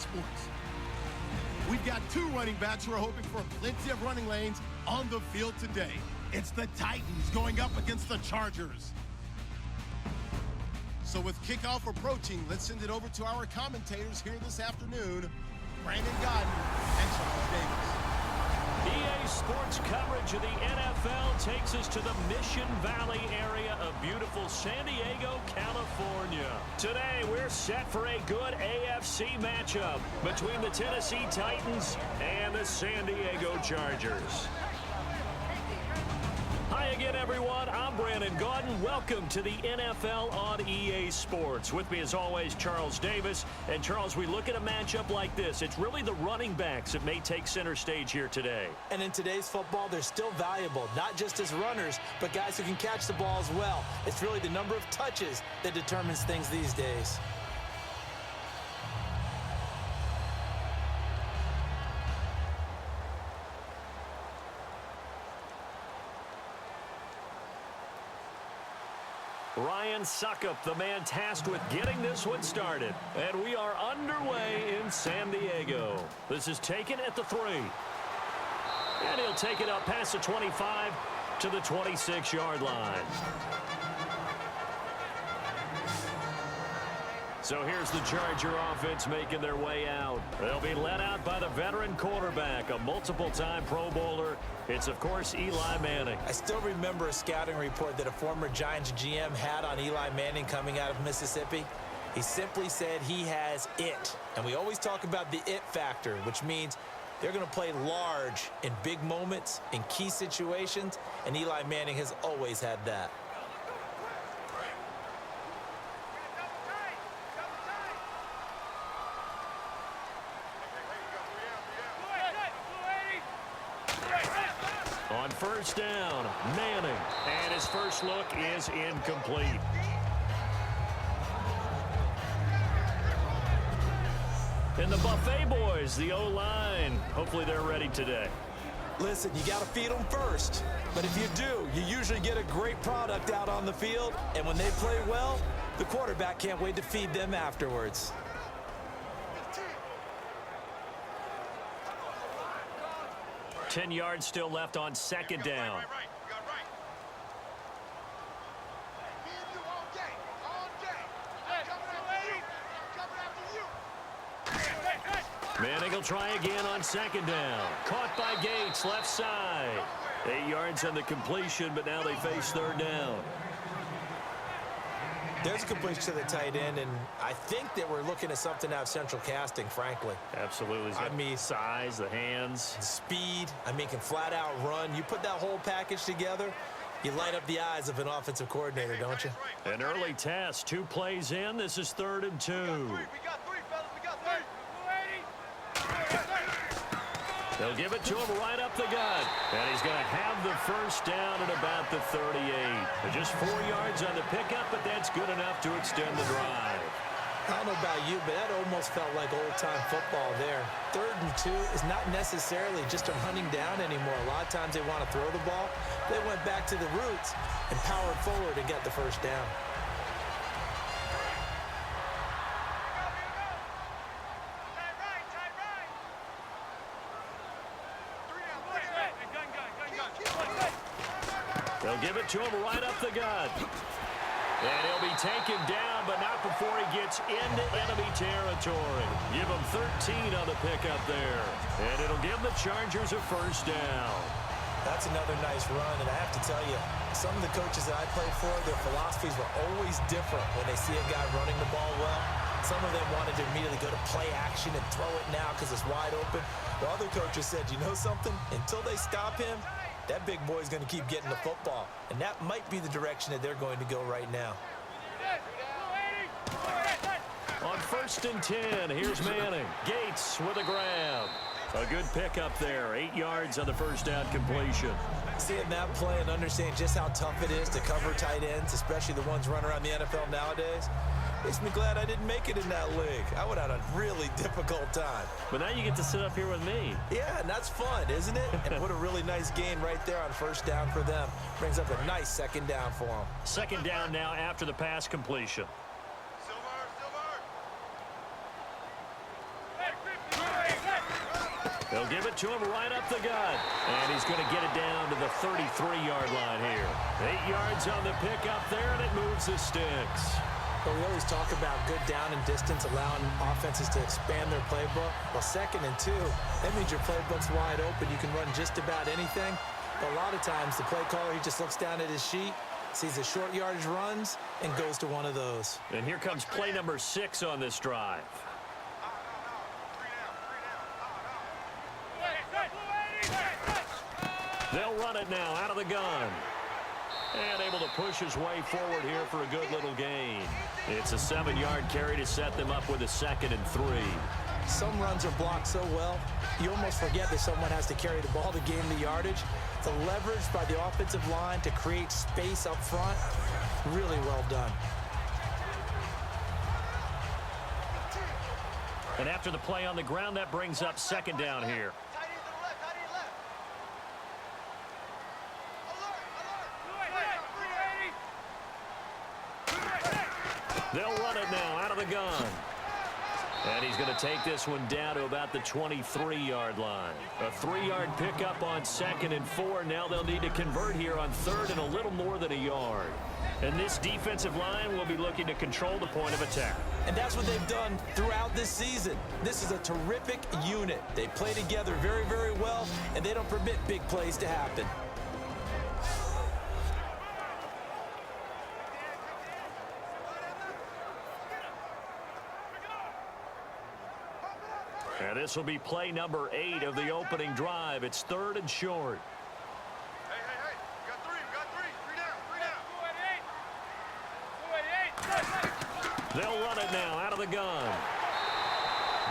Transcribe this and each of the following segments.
Sports. We've got two running backs who are hoping for plenty of running lanes on the field today. It's the Titans going up against the Chargers. So with kickoff approaching, let's send it over to our commentators here this afternoon, Brandon Godden and Charles Davis. EA Sports coverage of the NFL takes us to the Mission Valley area of beautiful San Diego, California. Today, we're set for a good AFC matchup between the Tennessee Titans and the San Diego Chargers. Hi again, everyone. I'm Brandon Gaudin. Welcome to the NFL on EA Sports. With me, as always, Charles Davis. And, Charles, we look at a matchup like this. It's really the running backs that may take center stage here today. And in today's football, they're still valuable, not just as runners, but guys who can catch the ball as well. It's really the number of touches that determines things these days. Ryan Suckup, the man tasked with getting this one started. And we are underway in San Diego. This is taken at the 3. And he'll take it up past the 25 to the 26-yard line. So here's the Charger offense making their way out. They'll be led out by the veteran quarterback, a multiple-time Pro Bowler. It's, of course, Eli Manning. I still remember a scouting report that a former Giants GM had on Eli Manning coming out of Mississippi. He simply said he has it. And we always talk about the it factor, which means they're going to play large in big moments, in key situations, and Eli Manning has always had that. On first down, Manning. And his first look is incomplete. And the Buffet boys, the O-line. Hopefully they're ready today. Listen, you got to feed them first. But if you do, you usually get a great product out on the field. And when they play well, the quarterback can't wait to feed them afterwards. Ten yards still left on second down. Manning will try again on second down. Caught by Gates, left side. 8 yards on the completion, but now they face third down. There's a completion to the tight end, and I think that we're looking at something out of central casting, frankly. Absolutely. I mean, size, the hands. Speed. I mean, can flat out run. You put that whole package together, you light up the eyes of an offensive coordinator, don't you? An early test. 2 plays in. This is 3rd and 2. We got three, fellas. We got three. They'll give it to him right up the gut. And he's going to have the first down at about the 38. Just 4 yards on the pickup, but that's good enough to extend the drive. I don't know about you, but that almost felt like old-time football there. 3rd and 2 is not necessarily just a running down anymore. A lot of times they want to throw the ball. They went back to the roots and powered forward to get the first down. They'll give it to him right up the gut. And he'll be taken down, but not before he gets into enemy territory. Give him 13 on the pickup there. And it'll give the Chargers a first down. That's another nice run, and I have to tell you, some of the coaches that I played for, their philosophies were always different when they see a guy running the ball well. Some of them wanted to immediately go to play action and throw it now because it's wide open. While other coaches said, you know something? Until they stop him, that big boy's going to keep getting the football. And that might be the direction that they're going to go right now. On 1st and 10, here's Manning. Gates with a grab. A good pickup there. 8 yards on the first down completion. Seeing that play and understanding just how tough it is to cover tight ends, especially the ones running around the NFL nowadays, makes me glad I didn't make it in that league. I would have had a really difficult time. But now you get to sit up here with me. Yeah, and that's fun, isn't it? And what a really nice gain right there on first down for them. Brings up a nice second down for them. Second down now after the pass completion. They'll give it to him right up the gut. And he's going to get it down to the 33-yard line here. 8 yards on the pickup there, and it moves the sticks. But we always talk about good down and distance, allowing offenses to expand their playbook. Well, 2nd and 2, that means your playbook's wide open. You can run just about anything. But a lot of times, the play caller, he just looks down at his sheet, sees the short yardage runs, and goes to one of those. And here comes play number 6 on this drive. They'll run it now out of the gun. And able to push his way forward here for a good little gain. It's a 7-yard carry to set them up with a 2nd and 3. Some runs are blocked so well, you almost forget that someone has to carry the ball to gain the yardage. The leverage by the offensive line to create space up front, really well done. And after the play on the ground, that brings up 2nd down here. They'll run it now out of the gun. And he's going to take this one down to about the 23-yard line. A 3-yard pickup on 2nd and 4. Now they'll need to convert here on 3rd and a little more than a yard. And this defensive line will be looking to control the point of attack. And that's what they've done throughout this season. This is a terrific unit. They play together very, very well, and they don't permit big plays to happen. And this will be play number 8 of the opening drive. It's 3rd and short. Hey, we got three down. They'll run it now out of the gun.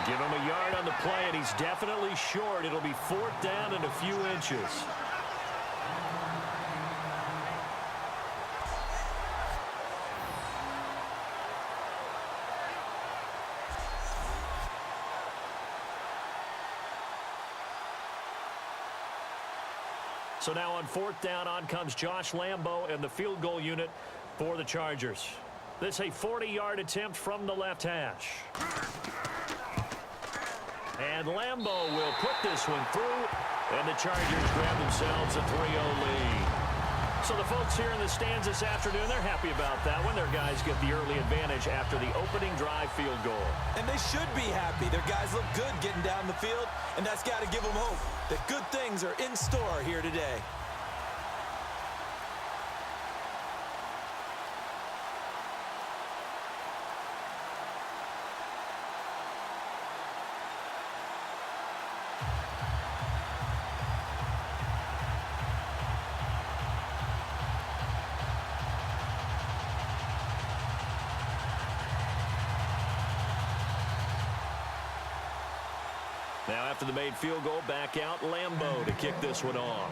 Give him a yard on the play, and he's definitely short. It'll be 4th down and a few inches. So now on 4th down, on comes Josh Lambo and the field goal unit for the Chargers. This a 40-yard attempt from the left hash. And Lambo will put this one through, and the Chargers grab themselves a 3-0 lead. So the folks here in the stands this afternoon, they're happy about that one. Their guys get the early advantage after the opening drive field goal. And they should be happy. Their guys look good getting down the field, and that's got to give them hope that good things are in store here today. Now after the made field goal, back out Lambo to kick this one off.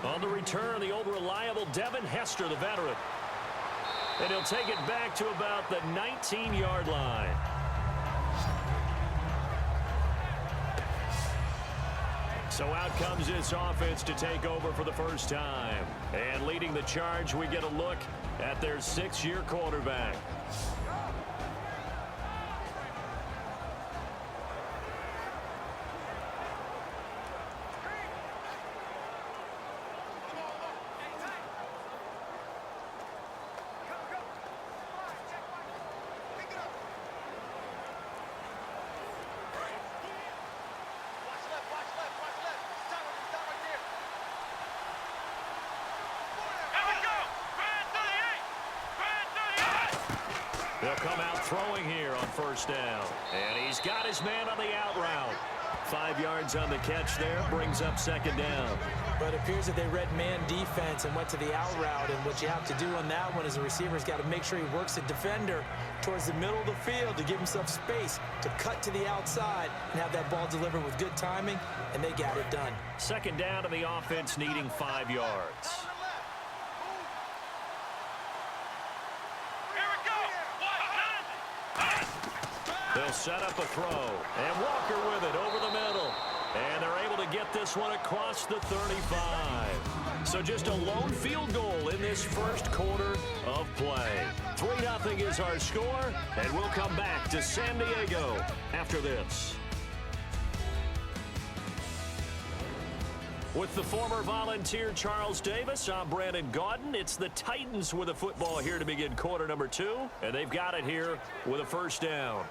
On the return, the old reliable Devin Hester, the veteran. And he'll take it back to about the 19-yard line. So out comes this offense to take over for the first time. And leading the charge, we get a look at their 6-year quarterback. They'll come out throwing here on 1st down. And he's got his man on the out route. 5 yards on the catch there, brings up 2nd down. But it appears that they read man defense and went to the out route. And what you have to do on that one is the receiver's got to make sure he works the defender towards the middle of the field to give himself space to cut to the outside and have that ball delivered with good timing, and they got it done. 2nd down to the offense, needing 5 yards. They'll set up a throw, and Walker with it over the middle. And they're able to get this one across the 35. So just a lone field goal in this first quarter of play. 3-0 is our score, and we'll come back to San Diego after this. With the former Volunteer Charles Davis, I'm Brandon Gaudin. It's the Titans with the football here to begin quarter number 2, and they've got it here with a first down.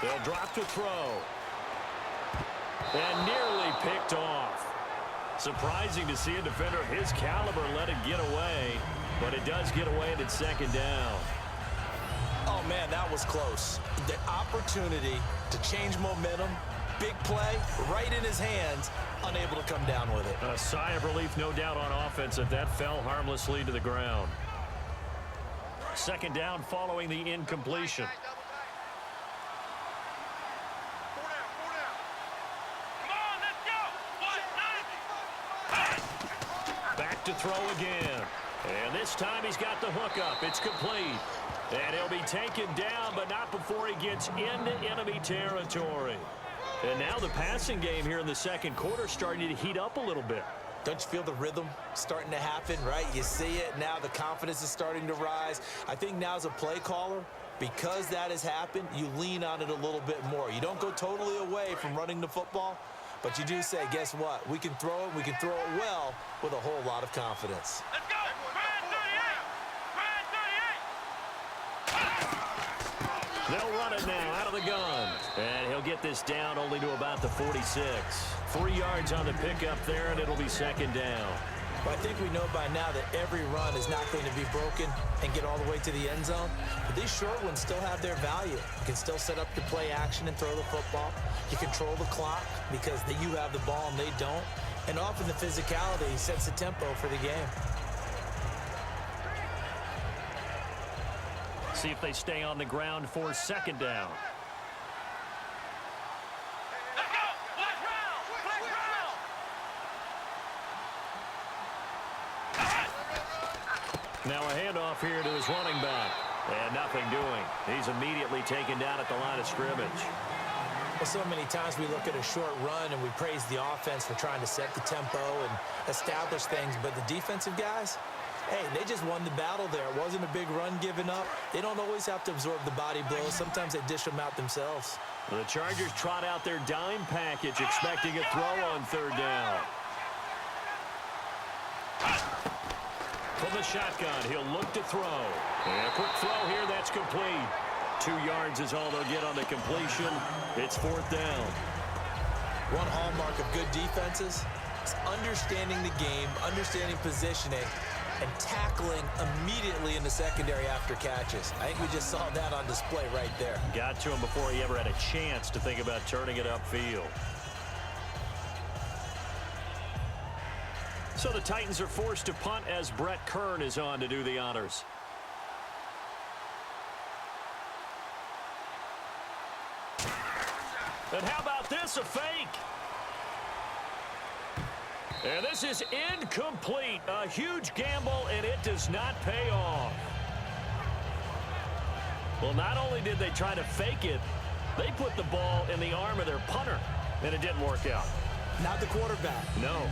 They'll drop to throw. And nearly picked off. Surprising to see a defender of his caliber let it get away, but it does get away and it's second down. Oh, man, that was close. The opportunity to change momentum, big play, right in his hands, unable to come down with it. A sigh of relief, no doubt, on offense that fell harmlessly to the ground. Second down following the incompletion. Back to throw again. And this time he's got the hook up. It's complete. And he'll be taken down, but not before he gets into enemy territory. And now the passing game here in the second quarter starting to heat up a little bit. Don't you feel the rhythm starting to happen, right? You see it now. The confidence is starting to rise. I think now as a play caller, because that has happened, you lean on it a little bit more. You don't go totally away from running the football, but you do say, guess what? We can throw it. We can throw it well with a whole lot of confidence. Let's go! Brad 38! They'll run it now out of the gun. And he'll get this down only to about the 46. 3 yards on the pickup there, and it'll be second down. Well, I think we know by now that every run is not going to be broken and get all the way to the end zone. But these short ones still have their value. You can still set up your play action and throw the football. You control the clock because you have the ball and they don't. And often the physicality sets the tempo for the game. See if they stay on the ground for second down. Now a handoff here to his running back. And nothing doing. He's immediately taken down at the line of scrimmage. Well, so many times we look at a short run and we praise the offense for trying to set the tempo and establish things. But the defensive guys, hey, they just won the battle there. It wasn't a big run given up. They don't always have to absorb the body blows. Sometimes they dish them out themselves. The Chargers trot out their dime package, expecting a throw on third down. From the shotgun, he'll look to throw. And a quick throw here, that's complete. 2 yards is all they'll get on the completion. It's fourth down. One hallmark of good defenses is understanding the game, understanding positioning, and tackling immediately in the secondary after catches. I think we just saw that on display right there. Got to him before he ever had a chance to think about turning it upfield. So the Titans are forced to punt as Brett Kern is on to do the honors. And how about this, a fake? And this is incomplete. A huge gamble, and it does not pay off. Well, not only did they try to fake it, they put the ball in the arm of their punter, and it didn't work out. Not the quarterback. No.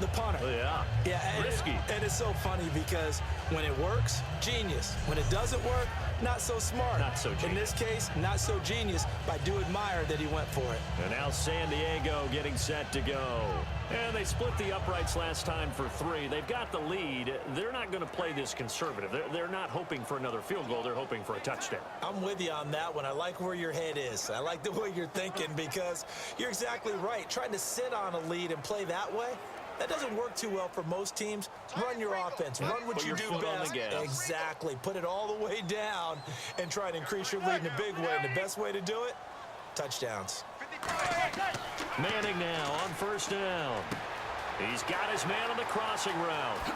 The punter. Yeah. Yeah, risky. And it's so funny because when it works, genius. When it doesn't work, not so smart. Not so genius. In this case, not so genius, but I do admire that he went for it. And now San Diego getting set to go. And they split the uprights last time for 3. They've got the lead. They're not going to play this conservative. They're not hoping for another field goal. They're hoping for a touchdown. I'm with you on that one. I like where your head is. I like the way you're thinking because you're exactly right. Trying to sit on a lead and play that way, that doesn't work too well for most teams. Run your offense. Run what you do best. Exactly. Put it all the way down and try to increase your lead in a big way. And the best way to do it, touchdowns. Manning now on first down. He's got his man on the crossing route.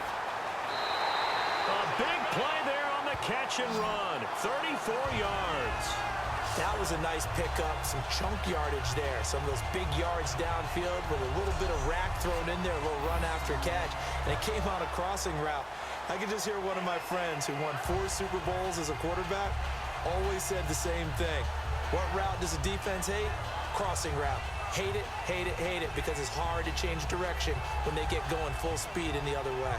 A big play there on the catch and run. 34 yards. That was a nice pickup, some chunk yardage there. Some of those big yards downfield with a little bit of rack thrown in there, a little run after catch. And it came on a crossing route. I could just hear one of my friends who won 4 Super Bowls as a quarterback. always said the same thing. What route does the defense hate? Crossing route. Hate it, hate it, hate it, because it's hard to change direction when they get going full speed in the other way.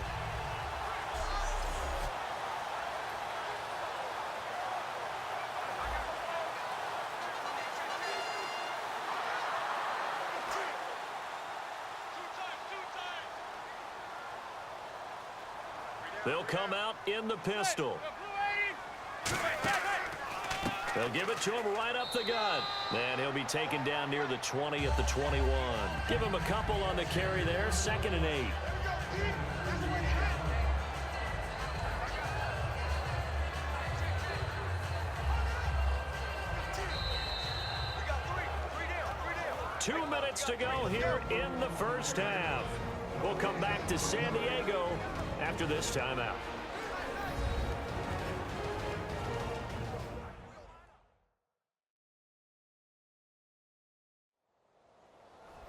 They'll come out in the pistol. They'll give it to him right up the gut. And he'll be taken down near the 20 at the 21. Give him a couple on the carry there. 2nd and 8. Two minutes to go here in the first half. We'll come back to San Diego after this timeout.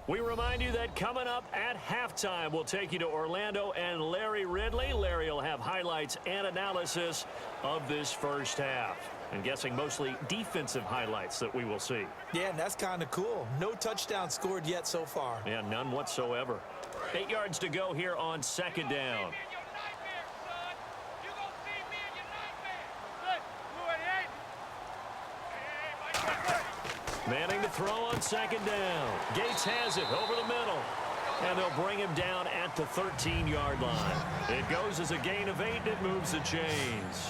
We remind you that coming up at halftime, we'll take you to Orlando and Larry Ridley. Larry will have highlights and analysis of this first half. I'm guessing mostly defensive highlights that we will see. Yeah, and that's kind of cool. No touchdown scored yet so far. Yeah, none whatsoever. 8 yards to go here on 2nd down. Manning to throw on 2nd down. Gates has it over the middle. And they'll bring him down at the 13-yard line. It goes as a gain of 8, and it moves the chains.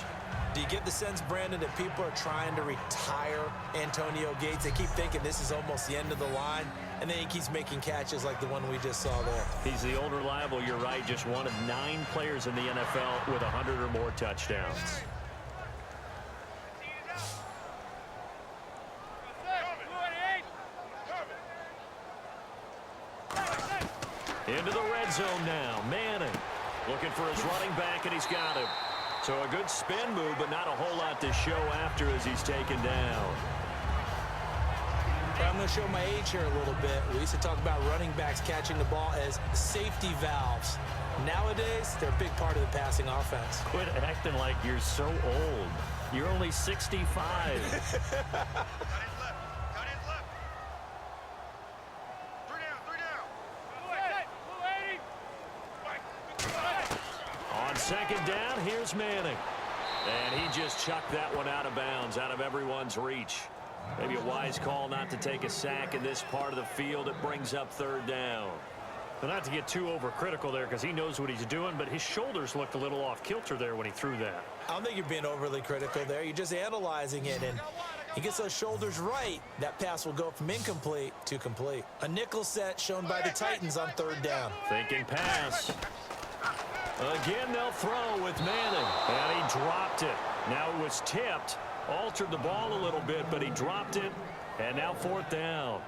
Do you get the sense, Brandon, that people are trying to retire Antonio Gates? They keep thinking this is almost the end of the line, and then he keeps making catches like the one we just saw there. He's the old reliable, you're right, just one of 9 players in the NFL with 100 or more touchdowns. Into the red zone now. Manning looking for his running back, and he's got him. So a good spin move, but not a whole lot to show after as he's taken down. I'm going to show my age here a little bit. We used to talk about running backs catching the ball as safety valves. Nowadays, they're a big part of the passing offense. Quit acting like you're so old. You're only 65. On 2nd down, here's Manning. And he just chucked that one out of bounds, out of everyone's reach. Maybe a wise call not to take a sack in this part of the field. It brings up 3rd down. But not to get too overcritical there because he knows what he's doing, but his shoulders looked a little off kilter there when he threw that. I don't think you're being overly critical there. You're just analyzing it, and he gets those shoulders right. That pass will go from incomplete to complete. A nickel set shown by the Titans on 3rd down. Thinking pass. Again, they'll throw with Manning, and he dropped it. Now it was tipped, altered the ball a little bit, but he dropped it, and now 4th down.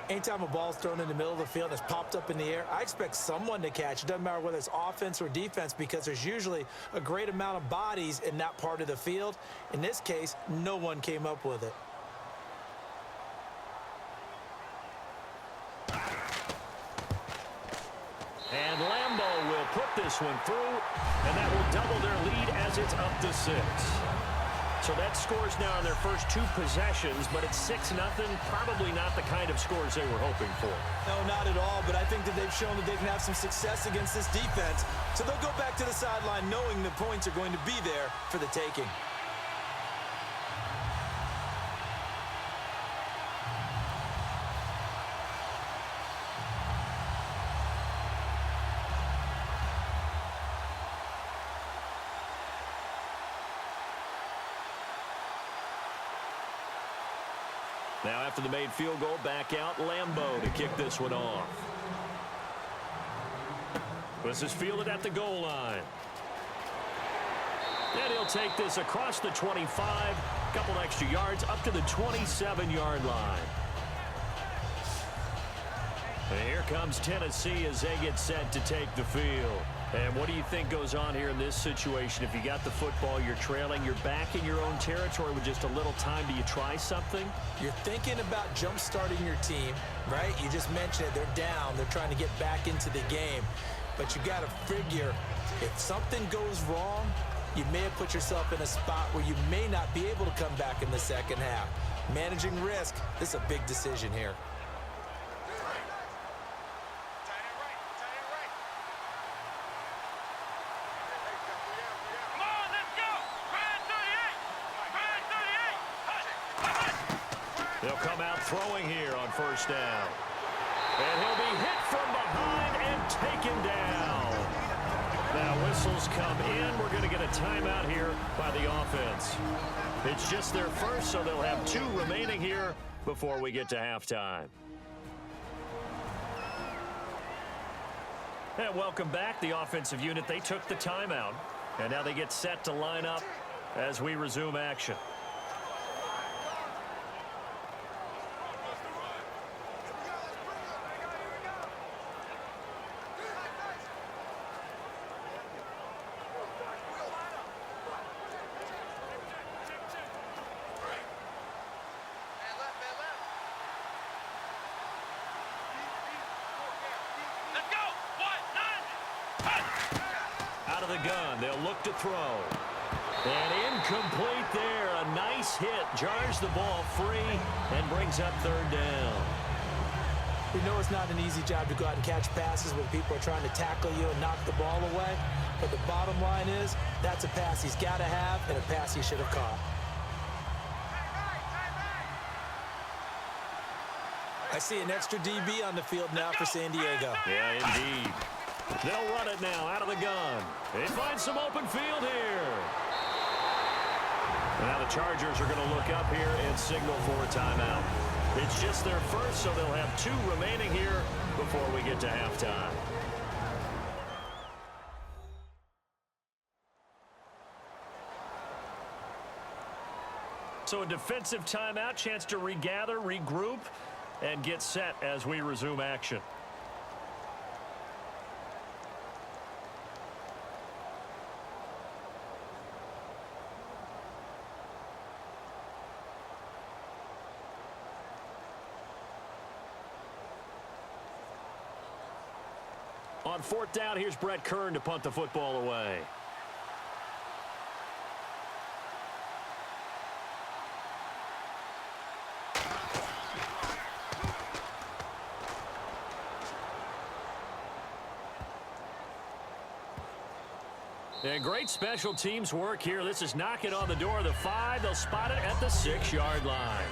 Anytime a ball's thrown in the middle of the field and it's popped up in the air, I expect someone to catch. It doesn't matter whether it's offense or defense because there's usually a great amount of bodies in that part of the field. In this case, no one came up with it. And Lambeau will put this one through, and that will double their lead as it's up to 6. So that scores now on their first 2 possessions, but it's 6-0. Probably not the kind of scores they were hoping for. No, not at all, but I think that they've shown that they can have some success against this defense. So they'll go back to the sideline knowing the points are going to be there for the taking. Now after the made field goal, back out Lambeau to kick this one off. This is fielded at the goal line. And he'll take this across the 25, a couple extra yards up to the 27-yard line. And here comes Tennessee as they get set to take the field. And what do you think goes on here in this situation? If you got the football, you're trailing, you're back in your own territory with just a little time. Do you try something? You're thinking about jump-starting your team, right? You just mentioned it. They're down. They're trying to get back into the game. But you got to figure if something goes wrong, you may have put yourself in a spot where you may not be able to come back in the second half. Managing risk, this is a big decision here. They'll come out throwing here on first down. And he'll be hit from behind and taken down. Now whistles come in. We're going to get a timeout here by the offense. It's just their first, so they'll have 2 remaining here before we get to halftime. And welcome back. The offensive unit, they took the timeout. And now they get set to line up as we resume action. Out of the gun, they'll look to throw. And incomplete there. A nice hit. Jars the ball free and brings up third down. We know it's not an easy job to go out and catch passes when people are trying to tackle you and knock the ball away. But the bottom line is, that's a pass he's got to have and a pass he should have caught. I see an extra DB on the field now for San Diego. Yeah, indeed. They'll run it now out of the gun. They find some open field here. Now the Chargers are going to look up here and signal for a timeout. It's just their first, so they'll have 2 remaining here before we get to halftime. So a defensive timeout, chance to regather, regroup, and get set as we resume action. On fourth down, here's Brett Kern to punt the football away. And great special teams work here. This is knocking on the door of the 5. They'll spot it at the 6-yard line.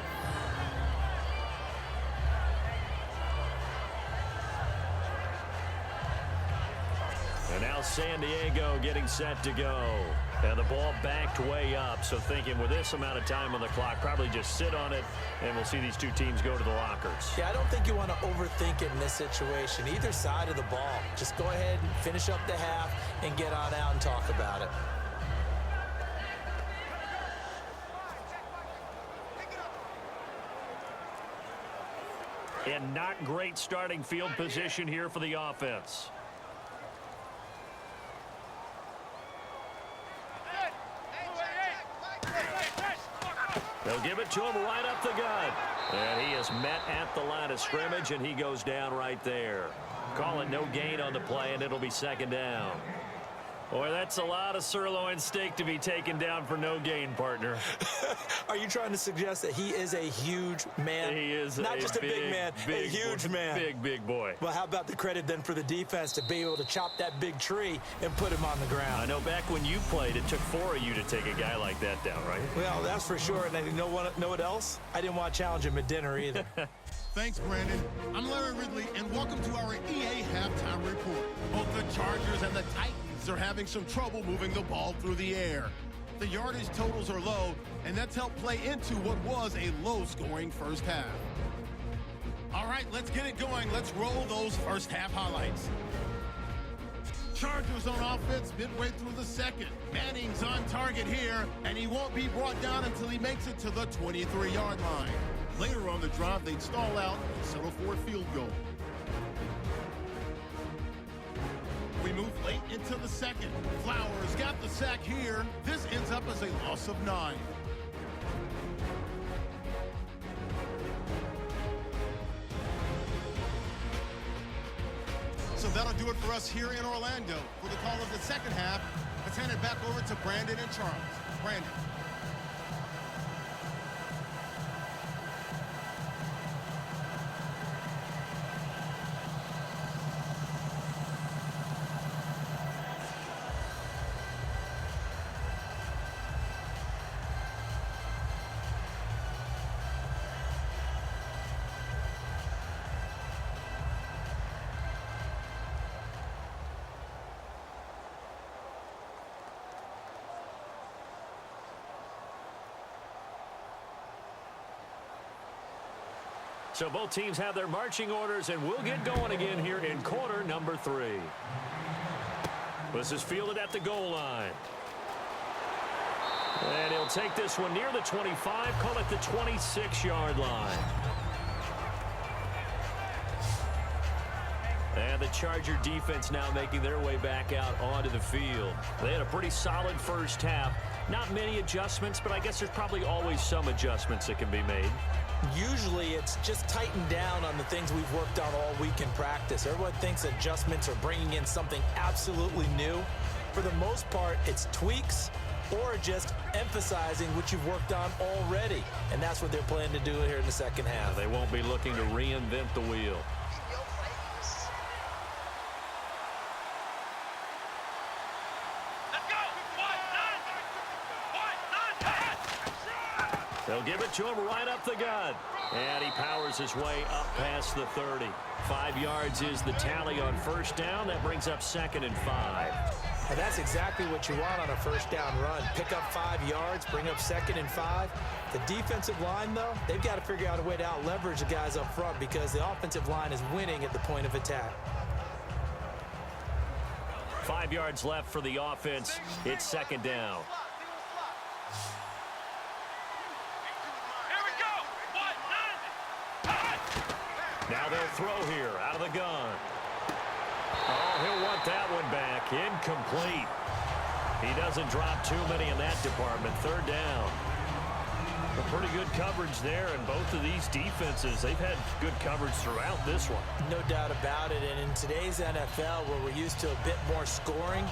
And now San Diego getting set to go. And the ball backed way up. So thinking with this amount of time on the clock, probably just sit on it, and we'll see these 2 teams go to the lockers. Yeah, I don't think you want to overthink it in this situation. Either side of the ball. Just go ahead and finish up the half and get on out and talk about it. And not great starting field position here for the offense. They'll give it to him right up the gut. And he is met at the line of scrimmage, and he goes down right there. Call it no gain on the play, and it'll be second down. Boy, that's a lot of sirloin steak to be taken down for no gain, partner. Are you trying to suggest that he is a huge man? He is not just a big man, a huge man. Big boy. Well, how about the credit then for the defense to be able to chop that big tree and put him on the ground? I know back when you played, it took 4 of you to take a guy like that down, right? Well, that's for sure. And you know what else? I didn't want to challenge him at dinner either. Thanks, Brandon. I'm Larry Ridley, and welcome to our EA Halftime Report. Both the Chargers and the Titans are having some trouble moving the ball through the air. The yardage totals are low, and that's helped play into what was a low-scoring first half. All right, let's get it going. Let's roll those first half highlights. Chargers on offense midway through the second. Manning's on target here, and he won't be brought down until he makes it to the 23-yard line. Later on the drive, they'd stall out and settle for a field goal. We move late into the second. Flowers got the sack here. This ends up as a loss of 9. So that'll do it for us here in Orlando. For the call of the second half, let's Let's hand it back over to Brandon and Charles. Brandon. So both teams have their marching orders, and we'll get going again here in quarter number 3. This is fielded at the goal line. And he'll take this one near the 25, call it the 26-yard line. And the Charger defense now making their way back out onto the field. They had a pretty solid first half. Not many adjustments, but I guess there's probably always some adjustments that can be made. Usually it's just tightened down on the things we've worked on all week in practice. Everyone thinks adjustments are bringing in something absolutely new. For the most part, it's tweaks or just emphasizing what you've worked on already. And that's what they're planning to do here in the second half. They won't be looking to reinvent the wheel. They'll give it to him right up the gut. And he powers his way up past the 30. 5 yards is the tally on first down. That brings up 2nd and 5. And that's exactly what you want on a first down run. Pick up 5 yards, bring up 2nd and 5. The defensive line, though, they've got to figure out a way to out-leverage the guys up front because the offensive line is winning at the point of attack. 5 yards left for the offense. It's 2nd down. Now they'll throw here out of the gun. Oh, he'll want that one back. Incomplete. He doesn't drop too many in that department. 3rd down. A pretty good coverage there, and both of these defenses, they've had good coverage throughout this one. No doubt about it, and in today's NFL, where we're used to a bit more scoring,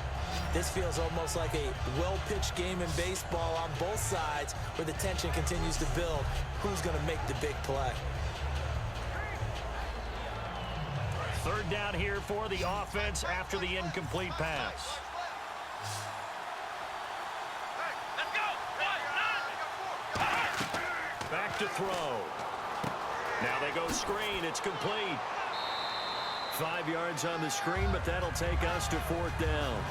this feels almost like a well-pitched game in baseball on both sides, where the tension continues to build. Who's going to make the big play? 3rd down here for the offense after the incomplete pass. Back to throw. Now they go screen. It's complete. 5 yards on the screen, but that'll take us to 4th down.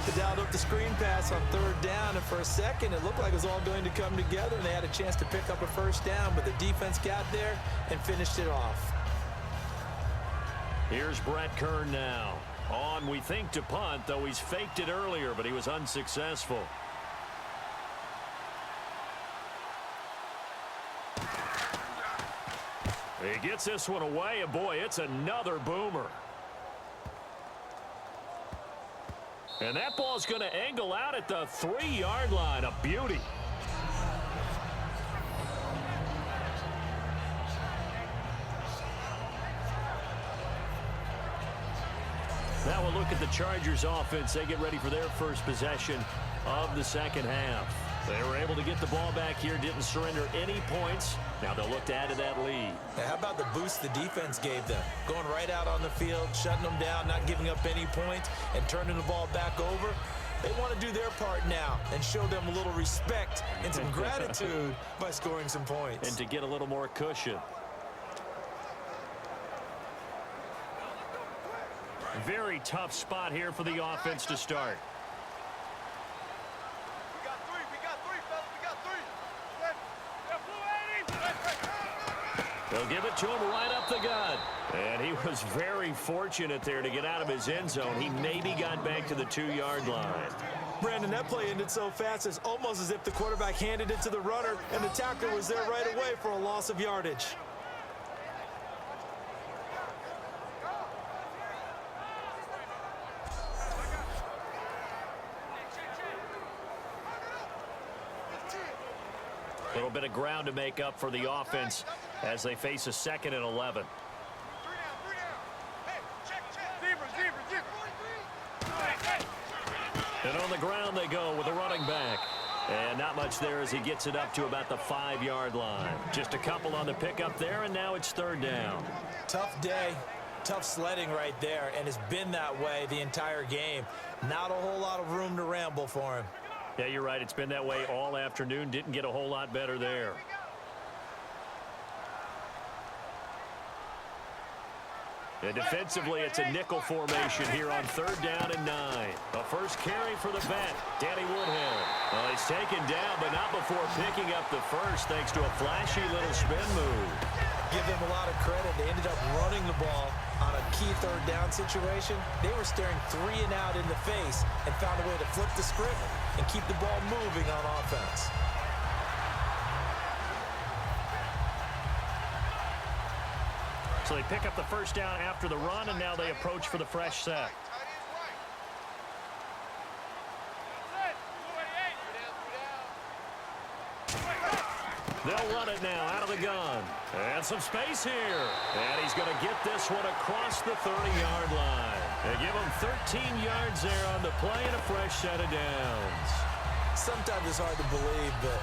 They dialed up the screen pass on 3rd down, and for a second it looked like it was all going to come together, and they had a chance to pick up a first down, but the defense got there and finished it off. Here's Brett Kern now. On, we think, to punt, though he's faked it earlier, but he was unsuccessful. He gets this one away, and boy, it's another boomer. And that ball's going to angle out at the 3-yard line. A beauty. Now we'll look at the Chargers offense. They get ready for their first possession of the second half. They were able to get the ball back here, didn't surrender any points. Now they'll look to add to that lead. Now, how about the boost the defense gave them? Going right out on the field, shutting them down, not giving up any points, and turning the ball back over. They want to do their part now and show them a little respect and some gratitude by scoring some points. And to get a little more cushion. Very tough spot here for the offense to start. They'll give it to him right up the gut. And he was very fortunate there to get out of his end zone. He maybe got back to the 2-yard line. Brandon, that play ended so fast, it's almost as if the quarterback handed it to the runner, and the tackler was there right away for a loss of yardage. A little bit of ground to make up for the offense as they face a 2nd and 11. And on the ground they go with the running back. And not much there as he gets it up to about the 5-yard line. Just a couple on the pickup there, and now it's third down. Tough day, tough sledding right there, and it's been that way the entire game. Not a whole lot of room to ramble for him. Yeah, you're right. It's been that way all afternoon. Didn't get a whole lot better there. And defensively, it's a nickel formation here on third down and 9. A first carry for the vet, Danny Woodhead. Well, he's taken down, but not before picking up the first thanks to a flashy little spin move. Give them a lot of credit. They ended up running the ball on a key third down situation. They were staring 3 and out in the face and found a way to flip the script and keep the ball moving on offense. So they pick up the first down after the run, and now they approach for the fresh set. They'll run it now out of the gun. And some space here. And he's going to get this one across the 30-yard line. They give him 13 yards there on the play and a fresh set of downs. Sometimes it's hard to believe, but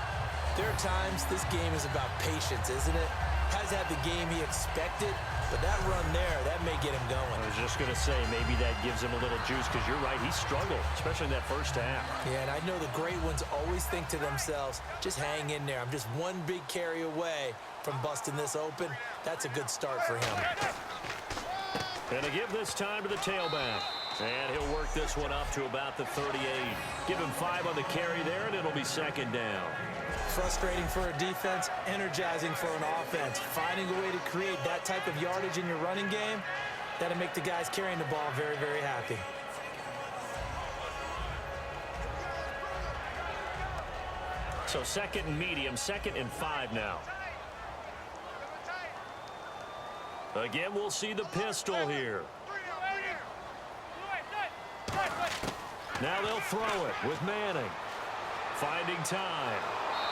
there are times this game is about patience, isn't it? Has had the game he expected, but that run there, that may get him going. I was just going to say, maybe that gives him a little juice, because you're right, he struggled, especially in that first half. Yeah, and I know the great ones always think to themselves, just hang in there. I'm just one big carry away from busting this open. That's a good start for him. And they give this time to the tailback. And he'll work this one up to about the 38. Give him 5 on the carry there, and it'll be second down. Frustrating for a defense, energizing for an offense. Finding a way to create that type of yardage in your running game, that'll make the guys carrying the ball very, very happy. So second and medium, second and 5 now. Again, we'll see the pistol here. Now they'll throw it with Manning. Finding time.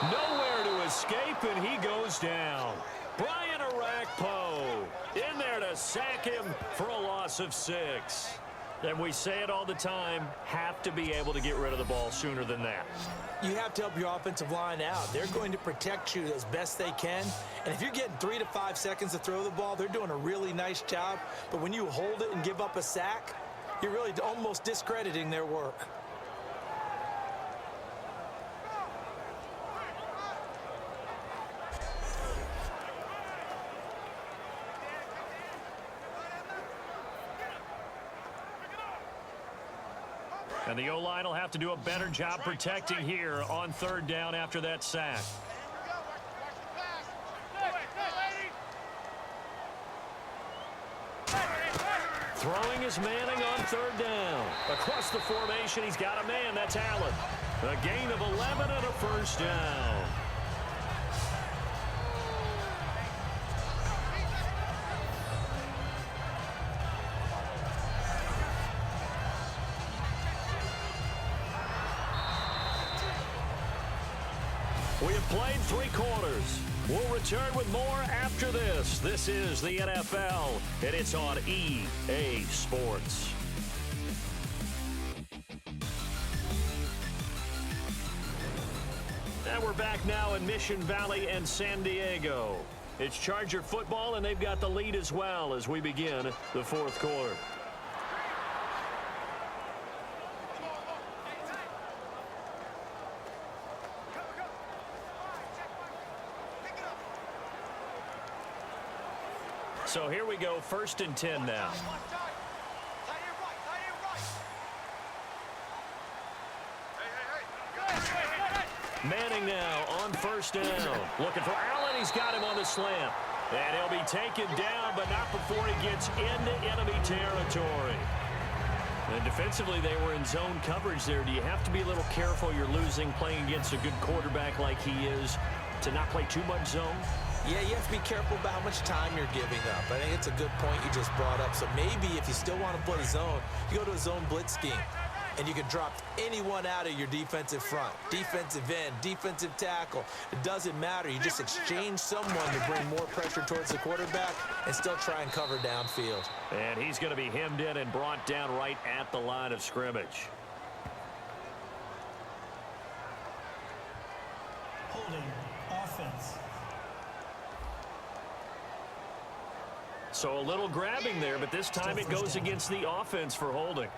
Nowhere to escape, and he goes down. Brian Arakpo in there to sack him for a loss of 6. And we say it all the time, have to be able to get rid of the ball sooner than that. You have to help your offensive line out. They're going to protect you as best they can. And if you're getting 3 to 5 seconds to throw the ball, they're doing a really nice job. But when you hold it and give up a sack, you're really almost discrediting their work. And the O-line will have to do a better job protecting here on third down after that sack. Throwing is Manning on third down. Across the formation, he's got a man. That's Allen. A gain of 11 and a first down. We have played 3 quarters. We'll return with more after this. This is the NFL, and it's on EA Sports. And we're back now in Mission Valley and San Diego. It's Charger football, and they've got the lead as well as we begin the fourth quarter. So here we go, 1st and 10 now. Manning now on 1st down. Looking for Allen. He's got him on the slant. And he'll be taken down, but not before he gets into enemy territory. And defensively, they were in zone coverage there. Do you have to be a little careful? You're losing, playing against a good quarterback like he is, to not play too much zone? Yeah, you have to be careful about how much time you're giving up. I think it's a good point you just brought up. So maybe if you still want to play zone, you go to a zone blitz scheme. And you can drop anyone out of your defensive front. Defensive end, defensive tackle. It doesn't matter. You just exchange someone to bring more pressure towards the quarterback and still try and cover downfield. And he's going to be hemmed in and brought down right at the line of scrimmage. Defense. So a little grabbing there, but this time it goes against the offense for holding.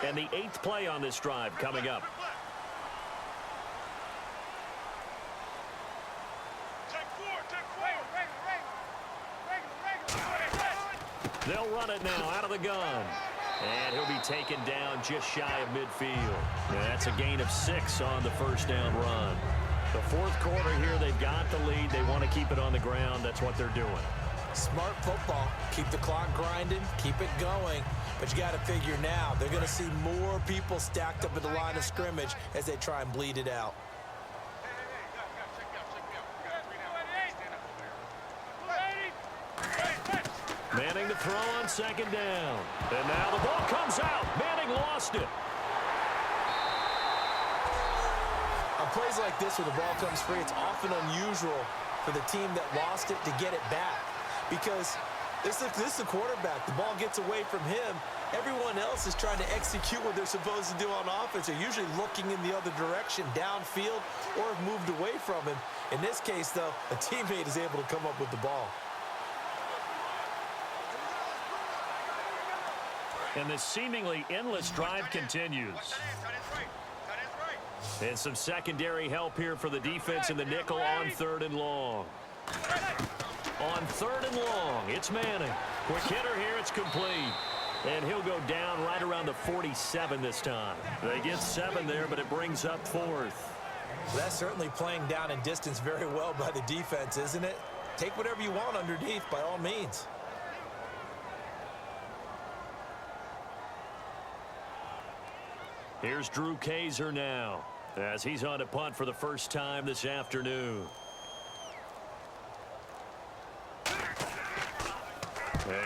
And the 8th play on this drive coming up. They'll run it now out of the gun. And he'll be taken down just shy of midfield. That's a gain of 6 on the first down run. The fourth quarter here, they've got the lead. They want to keep it on the ground. That's what they're doing. Smart football. Keep the clock grinding. Keep it going. But you got to figure now, they're going to see more people stacked up at the line of scrimmage as they try and bleed it out. Manning to throw on second down. And now the ball comes out. Manning lost it. On plays like this where the ball comes free, it's often unusual for the team that lost it to get it back. Because this is the quarterback. The ball gets away from him. Everyone else is trying to execute what they're supposed to do on offense. They're usually looking in the other direction, downfield, or have moved away from him. In this case, though, a teammate is able to come up with the ball. And this seemingly endless drive continues. And some secondary help here for the defense in the nickel on 3rd and long. On 3rd and long, it's Manning. Quick hitter here, it's complete. And he'll go down right around the 47 this time. They get 7 there, but it brings up 4th. Well, that's certainly playing down in distance very well by the defense, isn't it? Take whatever you want underneath, by all means. Here's Drew Kaiser now, as he's on to punt for the first time this afternoon.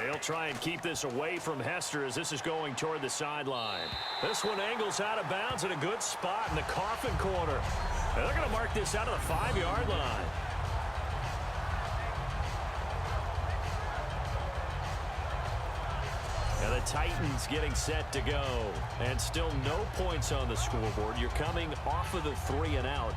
He'll try and keep this away from Hester as this is going toward the sideline. This one angles out of bounds in a good spot in the coffin corner. And they're going to mark this out of the 5-yard line. And the Titans getting set to go. And still no points on the scoreboard. You're coming off of the 3 and out.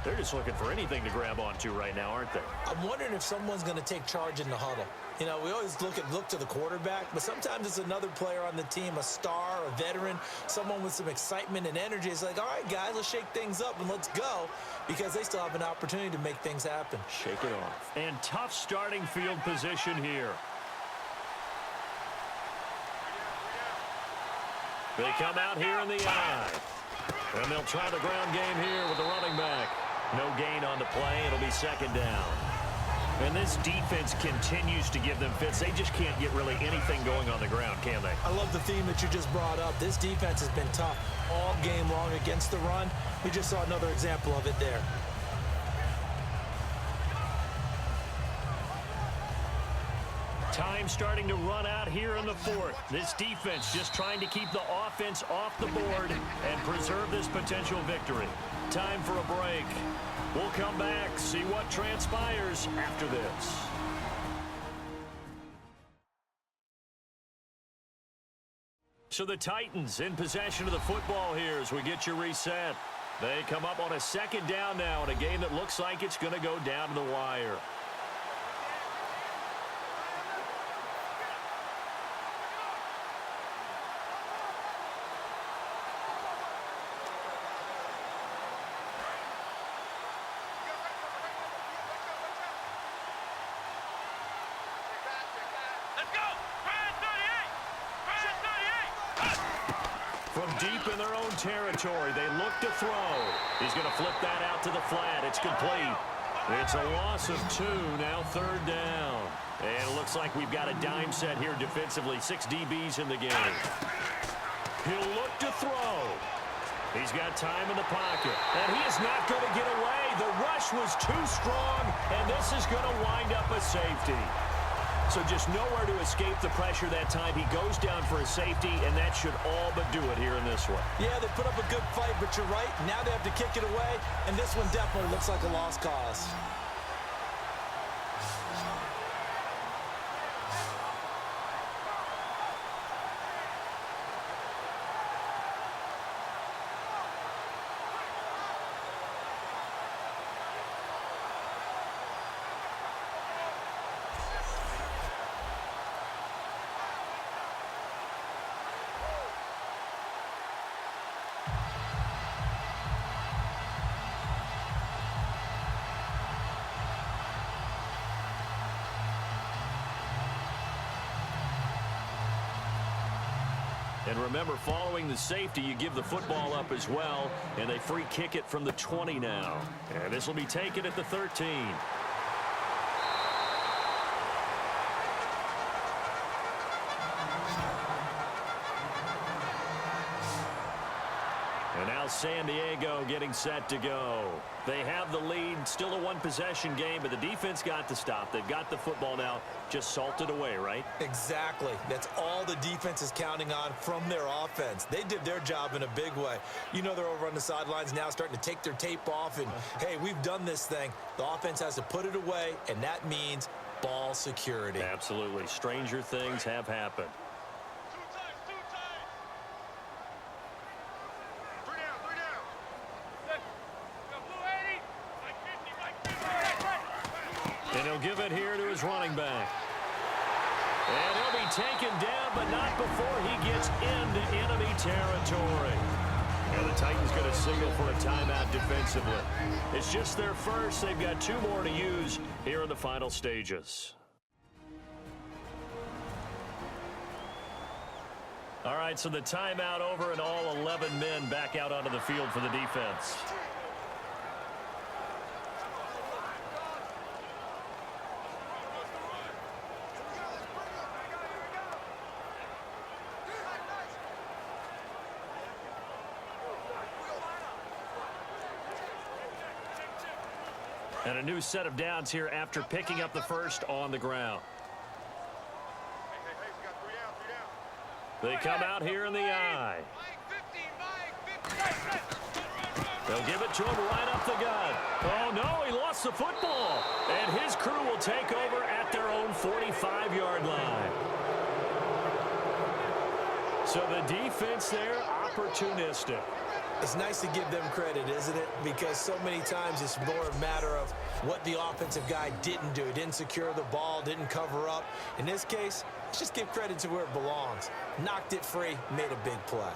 They're just looking for anything to grab onto right now, aren't they? I'm wondering if someone's going to take charge in the huddle. You know, we always look to the quarterback, but sometimes it's another player on the team, a star, a veteran, someone with some excitement and energy. It's like, all right, guys, let's shake things up and let's go, because they still have an opportunity to make things happen. Shake it off. And tough starting field position here. They come out here in the eye. And they'll try the ground game here with the running back. No gain on the play. It'll be second down. And this defense continues to give them fits. They just can't get really anything going on the ground, can they? I love the theme that you just brought up. This defense has been tough all game long against the run. We just saw another example of it there. Time starting to run out here in the 4th. This defense just trying to keep the offense off the board and preserve this potential victory. Time for a break. We'll come back, see what transpires after this. So the Titans in possession of the football here as we get you reset. They come up on a second down now in a game that looks like it's going to go down to the wire. Deep in their own territory, they look to throw. He's going to flip that out to the flat. It's complete. It's a loss of 2, now 3rd down. And it looks like we've got a dime set here defensively. 6 DBs in the game. He'll look to throw. He's got time in the pocket. And he is not going to get away. The rush was too strong, and this is going to wind up a safety. So just nowhere to escape the pressure that time. He goes down for a safety, and that should all but do it here in this one. Yeah, they put up a good fight, but you're right. Now they have to kick it away, and this one definitely looks like a lost cause. And remember, following the safety, you give the football up as well, and they free kick it from the 20 now. And this will be taken at the 13. And now San Diego getting set to go. They have the lead, still a one-possession game, but the defense got the stop. They've got the football now, just salted away, right? Exactly. That's all the defense is counting on from their offense. They did their job in a big way. You know they're over on the sidelines now starting to take their tape off, and, hey, we've done this thing. The offense has to put it away, and that means ball security. Absolutely. Stranger things have happened. And he'll give it here to his running back. And he'll be taken down, but not before he gets into enemy territory. And the Titans going to signal for a timeout defensively. It's just their first. They've got 2 more to use here in the final stages. All right, so the timeout over and all 11 men back out onto the field for the defense. And a new set of downs here after picking up the first on the ground. They come out here in the I. They'll give it to him right up the gut. Oh, no, he lost the football. And his crew will take over at their own 45-yard line. So the defense there, opportunistic. It's nice to give them credit, isn't it? Because so many times it's more a matter of what the offensive guy didn't do. He didn't secure the ball, didn't cover up. In this case, let's just give credit to where it belongs. Knocked it free, made a big play.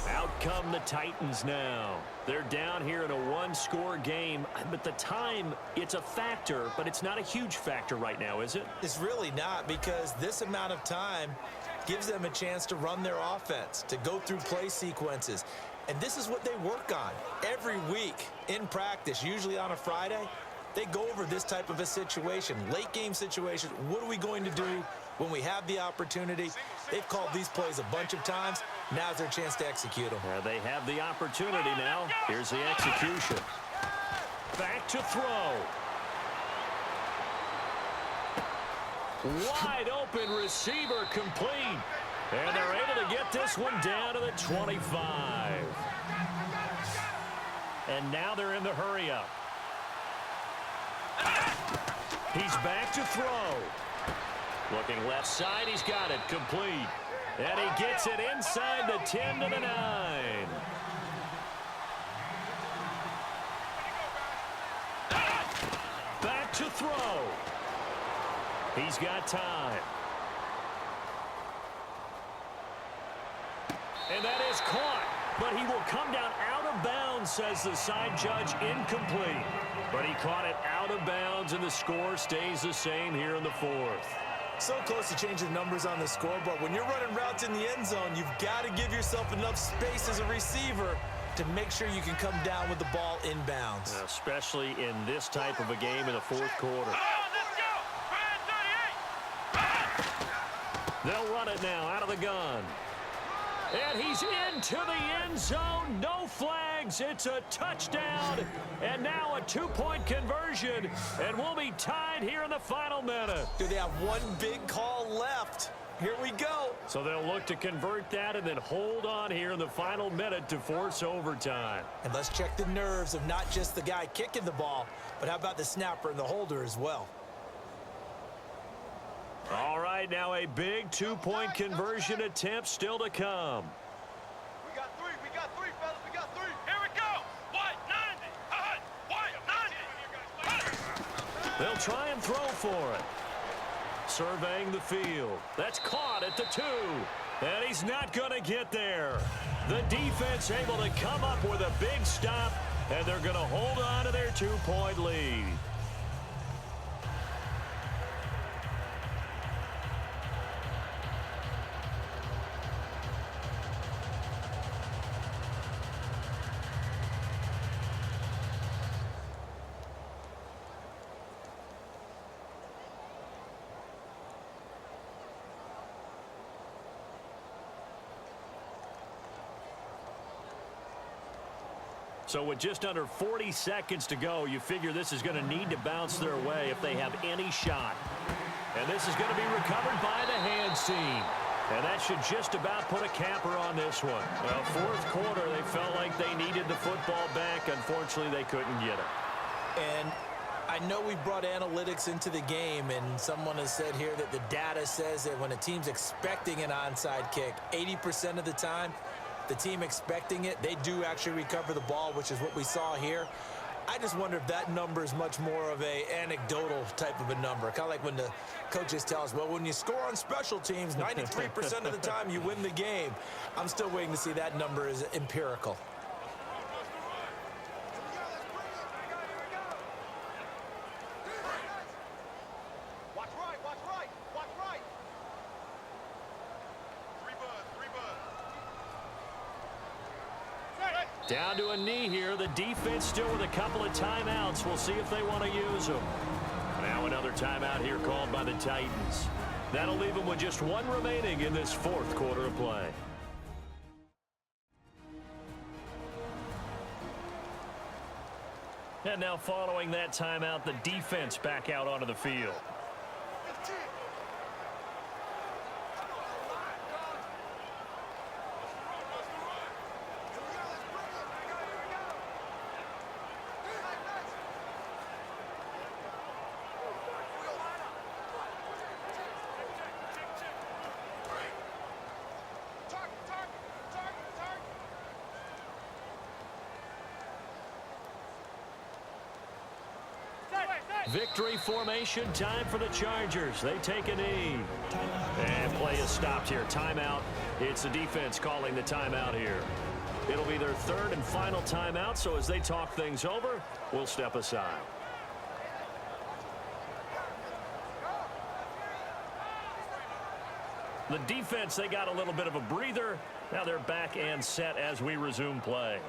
Out come the Titans now. They're down here in a one-score game. But the time, it's a factor, but it's not a huge factor right now, is it? It's really not, because this amount of time gives them a chance to run their offense, to go through play sequences. And this is what they work on every week in practice, usually on a Friday. They go over this type of a situation, late game situation. What are we going to do when we have the opportunity? They've called these plays a bunch of times. Now's their chance to execute them. They have the opportunity now. Here's the execution. Back to throw. Wide open receiver complete. And they're able to get this one down to the 25. And now they're in the hurry-up. He's back to throw. Looking left side, he's got it complete. And he gets it inside the 10 to the 9. Back to throw. He's got time. And that is caught, but he will come down out of bounds, says the side judge, incomplete. But he caught it out of bounds, and the score stays the same here in the 4th. So close to changing numbers on the scoreboard. When you're running routes in the end zone, you've got to give yourself enough space as a receiver to make sure you can come down with the ball inbounds. Especially in this type of a game in the 4th quarter. They'll run it now out of the gun. And he's into the end zone. No flags. It's a touchdown. And now a 2-point conversion. And we'll be tied here in the final minute. Do they have one big call left? Here we go. So they'll look to convert that and then hold on here in the final minute to force overtime. And let's check the nerves of not just the guy kicking the ball, but how about the snapper and the holder as well. All right, now a big 2-point conversion attempt still to come. We got three, fellas, we got three. Here we go. White, 90. White, 90. They'll try and throw for it. Surveying the field. That's caught at the 2. And he's not going to get there. The defense able to come up with a big stop, and they're going to hold on to their 2-point lead. So with just under 40 seconds to go, you figure this is going to need to bounce their way if they have any shot. And this is going to be recovered by the hands team. And that should just about put a capper on this one. Well, fourth quarter, they felt like they needed the football back. Unfortunately, they couldn't get it. And I know we brought analytics into the game, and someone has said here that the data says that when a team's expecting an onside kick, 80% of the time, the team expecting it, they do actually recover the ball, which is what we saw here. I just wonder if that number is much more of a anecdotal type of a number. Kind of like when the coaches tell us, well, when you score on special teams, 93% of the time you win the game. I'm still waiting to see that number is empirical. Watch right, watch right, watch right. Three bud. Down to a knee here. The defense still with a couple of timeouts. We'll see if they want to use them. Now another timeout here called by the Titans. That'll leave them with just one remaining in this fourth quarter of play. And now following that timeout, the defense back out onto the field. Victory formation, time for the Chargers. They take a knee. And play is stopped here. Timeout. It's the defense calling the timeout here. It'll be their third and final timeout, so as they talk things over, we'll step aside. The defense, they got a little bit of a breather. Now they're back and set as we resume play.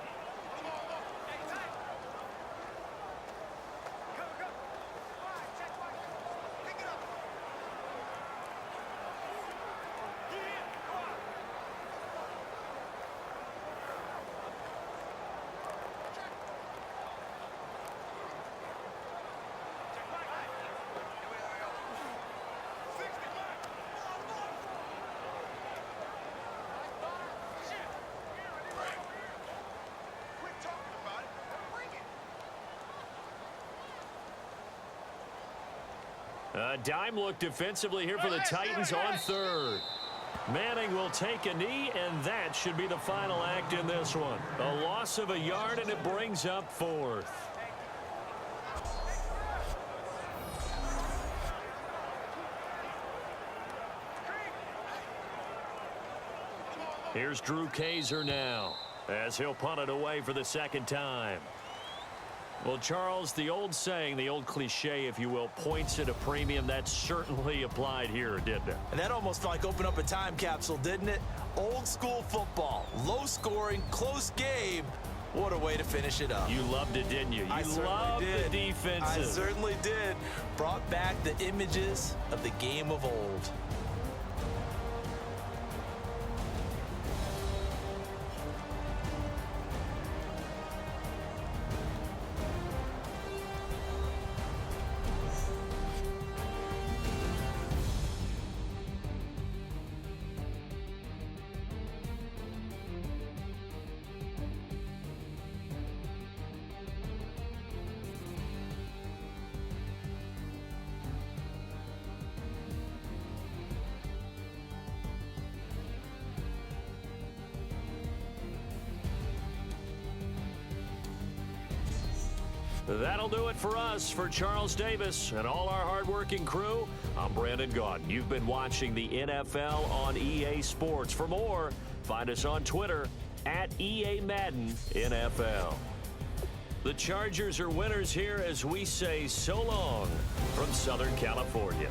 A dime look defensively here for the Titans on third. Manning will take a knee, and that should be the final act in this one. A loss of a yard, and it brings up fourth. Here's Drew Kaiser now, as he'll punt it away for the second time. Well, Charles, the old saying, the old cliche, if you will, points at a premium, that certainly applied here, didn't it? And that almost like opened up a time capsule, didn't it? Old school football, low scoring, close game. What a way to finish it up. You loved it, didn't you? You loved the defenses. I certainly did. Brought back the images of the game of old. That'll do it for us. For Charles Davis and all our hardworking crew, I'm Brandon Gaudin. You've been watching the NFL on EA Sports. For more, find us on Twitter at EA Madden NFL. The Chargers are winners here as we say so long from Southern California.